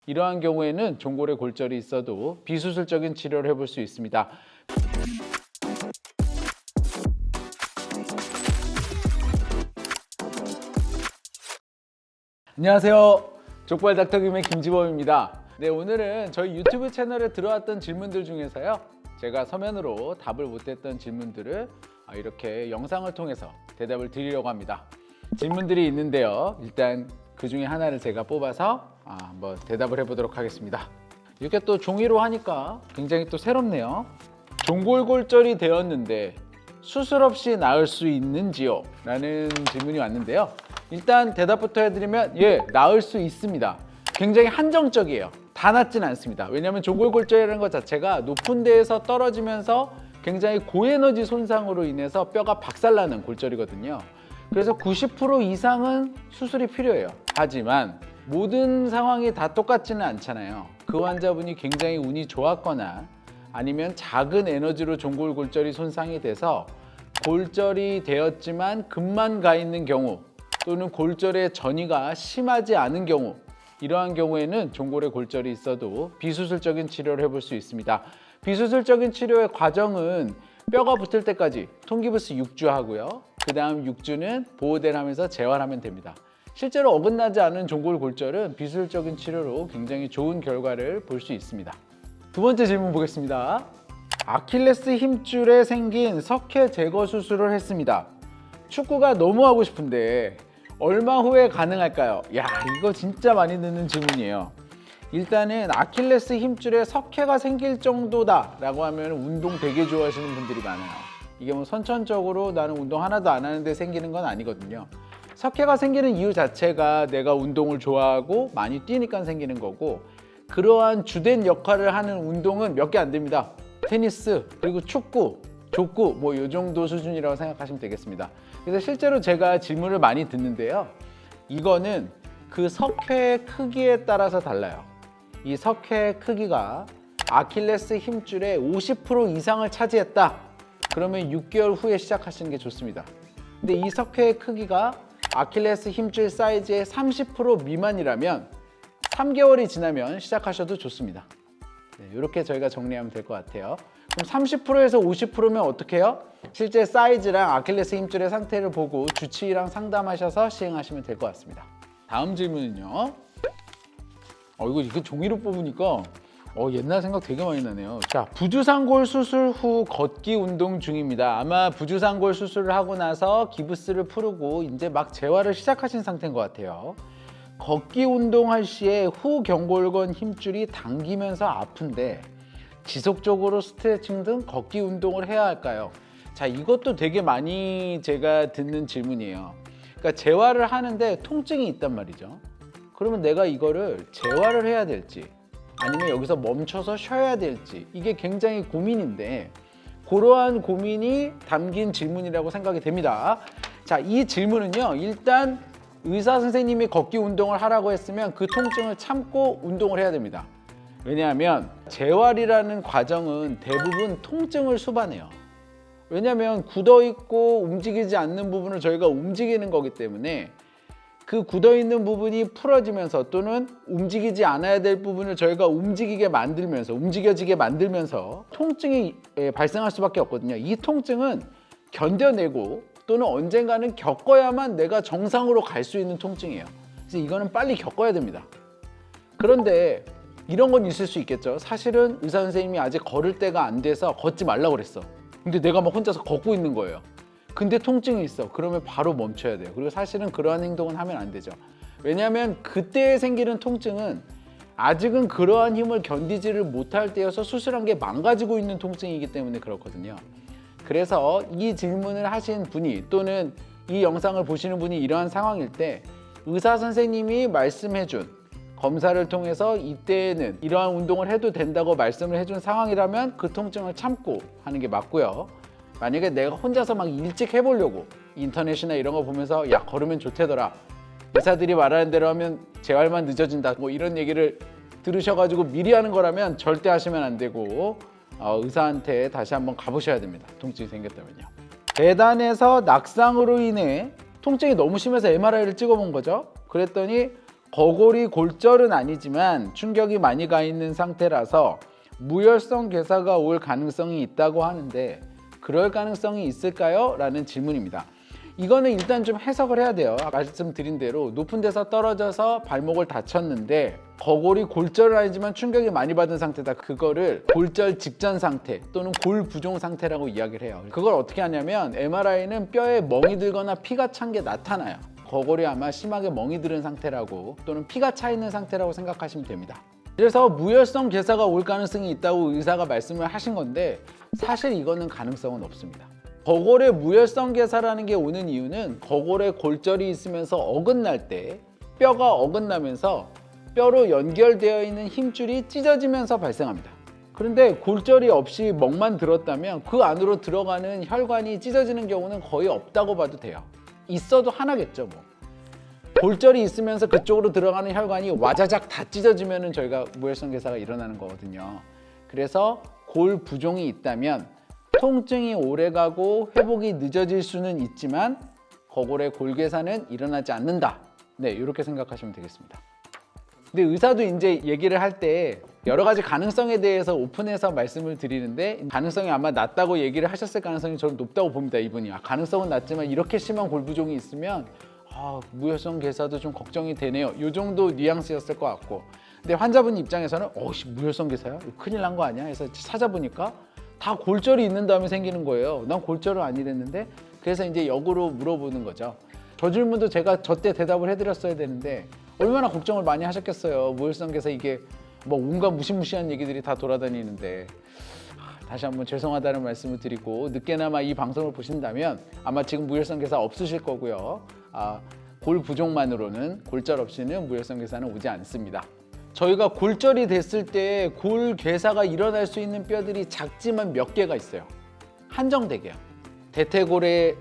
이러한 경우에는 종골에 골절이 있어도 비수술적인 치료를 해볼 수 있습니다. 안녕하세요. 족발 닥터김의 김지범입니다. 네, 오늘은 저희 유튜브 채널에 들어왔던 질문들 중에서요, 제가 서면으로 답을 못했던 질문들을 이렇게 영상을 통해서 대답을 드리려고 합니다. 질문들이 있는데요, 일단 그 중에 하나를 제가 뽑아서 한번 대답을 해보도록 하겠습니다. 이렇게 또 종이로 하니까 굉장히 또 새롭네요. 종골골절이 되었는데 수술 없이 나을 수 있는지요? 라는 질문이 왔는데요. 일단 대답부터 해드리면 나을 수 있습니다. 굉장히 한정적이에요. 다 낫지는 않습니다. 왜냐하면 종골골절이라는 것 자체가 높은 데에서 떨어지면서 굉장히 고에너지 손상으로 인해서 뼈가 박살나는 골절이거든요. 그래서 90% 이상은 수술이 필요해요. 하지만 모든 상황이 다 똑같지는 않잖아요. 그 환자분이 굉장히 운이 좋았거나 아니면 작은 에너지로 종골골절이 손상이 돼서 골절이 되었지만 금만 가 있는 경우, 또는 골절의 전이가 심하지 않은 경우, 이러한 경우에는 종골에 골절이 있어도 비수술적인 치료를 해볼 수 있습니다. 비수술적인 치료의 과정은 뼈가 붙을 때까지 통기부스 6주 하고요. 그 다음 6주는 보호대를 하면서 재활하면 됩니다. 실제로 어긋나지 않은 종골 골절은 비수술적인 치료로 굉장히 좋은 결과를 볼 수 있습니다. 두 번째 질문 보겠습니다. 아킬레스 힘줄에 생긴 석회 제거 수술을 했습니다. 축구가 너무 하고 싶은데 얼마 후에 가능할까요? 이거 진짜 많이 듣는 질문이에요. 일단은 아킬레스 힘줄에 석회가 생길 정도다 라고 하면 운동 되게 좋아하시는 분들이 많아요. 이게 뭐 선천적으로 나는 운동 하나도 안 하는데 생기는 건 아니거든요. 석회가 생기는 이유 자체가 내가 운동을 좋아하고 많이 뛰니까 생기는 거고, 그러한 주된 역할을 하는 운동은 몇 개 안 됩니다. 테니스, 그리고 축구, 족구, 뭐 이 정도 수준이라고 생각하시면 되겠습니다. 그래서 실제로 제가 질문을 많이 듣는데요, 이거는 그 석회의 크기에 따라서 달라요. 이 석회의 크기가 아킬레스 힘줄의 50% 이상을 차지했다, 그러면 6개월 후에 시작하시는 게 좋습니다. 근데 이 석회의 크기가 아킬레스 힘줄 사이즈의 30% 미만이라면 3개월이 지나면 시작하셔도 좋습니다. 이렇게 저희가 정리하면 될 것 같아요. 그럼 30%에서 50%면 어떻게 해요? 실제 사이즈랑 아킬레스 힘줄의 상태를 보고 주치의랑 상담하셔서 시행하시면 될 것 같습니다. 다음 질문은요. 이거 종이로 뽑으니까 옛날 생각 되게 많이 나네요. 자, 부주상골 수술 후 걷기 운동 중입니다. 아마 부주상골 수술을 하고 나서 기부스를 풀고 이제 막 재활을 시작하신 상태인 것 같아요. 걷기 운동할 시에 후경골근 힘줄이 당기면서 아픈데 지속적으로 스트레칭 등 걷기 운동을 해야 할까요? 자, 이것도 되게 많이 제가 듣는 질문이에요. 그러니까 재활을 하는데 통증이 있단 말이죠. 그러면 내가 이거를 재활을 해야 될지 아니면 여기서 멈춰서 쉬어야 될지, 이게 굉장히 고민인데, 그러한 고민이 담긴 질문이라고 생각이 됩니다. 자, 이 질문은요, 일단 의사 선생님이 걷기 운동을 하라고 했으면 그 통증을 참고 운동을 해야 됩니다. 왜냐하면 재활이라는 과정은 대부분 통증을 수반해요. 왜냐하면 굳어있고 움직이지 않는 부분을 저희가 움직이는 거기 때문에 그 굳어있는 부분이 풀어지면서, 또는 움직이지 않아야 될 부분을 저희가 움직이게 만들면서, 움직여지게 만들면서 통증이 발생할 수밖에 없거든요. 이 통증은 견뎌내고 또는 언젠가는 겪어야만 내가 정상으로 갈 수 있는 통증이에요. 그래서 이거는 빨리 겪어야 됩니다. 그런데 이런 건 있을 수 있겠죠. 사실은 의사 선생님이 아직 걸을 때가 안 돼서 걷지 말라고 그랬어. 근데 내가 막 혼자서 걷고 있는 거예요. 근데 통증이 있어. 그러면 바로 멈춰야 돼요. 그리고 사실은 그러한 행동은 하면 안 되죠. 왜냐하면 그때 생기는 통증은 아직은 그러한 힘을 견디지를 못할 때여서 수술한 게 망가지고 있는 통증이기 때문에 그렇거든요. 그래서 이 질문을 하신 분이, 또는 이 영상을 보시는 분이 이러한 상황일 때 의사 선생님이 말씀해준, 검사를 통해서 이때에는 이러한 운동을 해도 된다고 말씀을 해준 상황이라면 그 통증을 참고 하는 게 맞고요. 만약에 내가 혼자서 막 일찍 해보려고 인터넷이나 이런 거 보면서 걸으면 좋대더라, 의사들이 말하는 대로 하면 재활만 늦어진다, 뭐 이런 얘기를 들으셔가지고 미리 하는 거라면 절대 하시면 안 되고, 의사한테 다시 한번 가보셔야 됩니다. 통증이 생겼다면요. 계단에서 낙상으로 인해 통증이 너무 심해서 MRI를 찍어본 거죠. 그랬더니 거골이 골절은 아니지만 충격이 많이 가 있는 상태라서 무혈성 괴사가 올 가능성이 있다고 하는데 그럴 가능성이 있을까요? 라는 질문입니다. 이거는 일단 좀 해석을 해야 돼요. 말씀드린 대로 높은 데서 떨어져서 발목을 다쳤는데 거골이 골절은 아니지만 충격이 많이 받은 상태다. 그거를 골절 직전 상태 또는 골부종 상태라고 이야기를 해요. 그걸 어떻게 하냐면 MRI는 뼈에 멍이 들거나 피가 찬 게 나타나요. 거골이 아마 심하게 멍이 들은 상태라고 또는 피가 차 있는 상태라고 생각하시면 됩니다. 그래서 무혈성 괴사가 올 가능성이 있다고 의사가 말씀을 하신 건데 사실 이거는 가능성은 없습니다. 거골의 무혈성 괴사라는 게 오는 이유는 거골에 골절이 있으면서 어긋날 때 뼈가 어긋나면서 뼈로 연결되어 있는 힘줄이 찢어지면서 발생합니다. 그런데 골절이 없이 멍만 들었다면 그 안으로 들어가는 혈관이 찢어지는 경우는 거의 없다고 봐도 돼요. 있어도 하나겠죠 뭐. 골절이 있으면서 그쪽으로 들어가는 혈관이 와자작 다 찢어지면 저희가 무혈성 괴사가 일어나는 거거든요. 그래서 골부종이 있다면 통증이 오래가고 회복이 늦어질 수는 있지만 거골의 골괴사는 일어나지 않는다. 네, 이렇게 생각하시면 되겠습니다. 근데 의사도 이제 얘기를 할 때 여러 가지 가능성에 대해서 오픈해서 말씀을 드리는데 가능성이 아마 낮다고 얘기를 하셨을 가능성이 저는 높다고 봅니다. 이분이 가능성은 낮지만 이렇게 심한 골부종이 있으면 무혈성 괴사도 좀 걱정이 되네요. 이 정도 뉘앙스였을 것 같고 근데 환자분 입장에서는 무혈성 괴사야? 큰일 난 거 아니야? 해서 찾아보니까 다 골절이 있는 다음에 생기는 거예요. 난 골절은 아니랬는데 그래서 이제 역으로 물어보는 거죠. 저 질문도 제가 저때 대답을 해드렸어야 되는데 얼마나 걱정을 많이 하셨겠어요. 무혈성 괴사 이게 뭐 온갖 무시무시한 얘기들이 다 돌아다니는데 다시 한번 죄송하다는 말씀을 드리고 늦게나마 이 방송을 보신다면 아마 지금 무혈성 괴사 없으실 거고요. 골 부종만으로는 골절 없이는 무혈성 괴사는 오지 않습니다. 저희가 골절이 됐을 때 골괴사가 일어날 수 있는 뼈들이 작지만 몇 개가 있어요. 한정되게요. 대퇴골의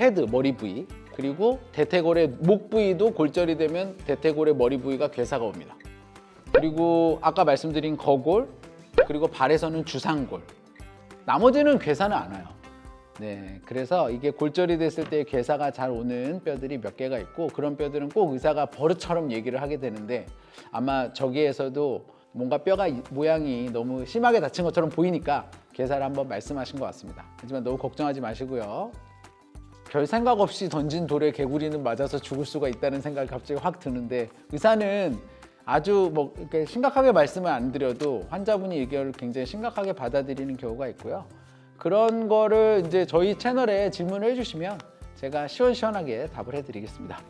헤드, 머리 부위, 그리고 대퇴골의 목 부위도 골절이 되면 대퇴골의 머리 부위가 괴사가 옵니다. 그리고 아까 말씀드린 거골, 그리고 발에서는 주상골. 나머지는 괴사는 안 와요. 네, 그래서 이게 골절이 됐을 때 괴사가 잘 오는 뼈들이 몇 개가 있고 그런 뼈들은 꼭 의사가 버릇처럼 얘기를 하게 되는데 아마 저기에서도 뭔가 뼈가 모양이 너무 심하게 다친 것처럼 보이니까 괴사를 한번 말씀하신 것 같습니다. 하지만 너무 걱정하지 마시고요. 별 생각 없이 던진 돌에 개구리는 맞아서 죽을 수가 있다는 생각이 갑자기 확 드는데 의사는 아주 뭐 이렇게 심각하게 말씀을 안 드려도 환자분이 이걸 굉장히 심각하게 받아들이는 경우가 있고요. 그런 거를 이제 저희 채널에 질문을 해주시면 제가 시원시원하게 답을 해드리겠습니다.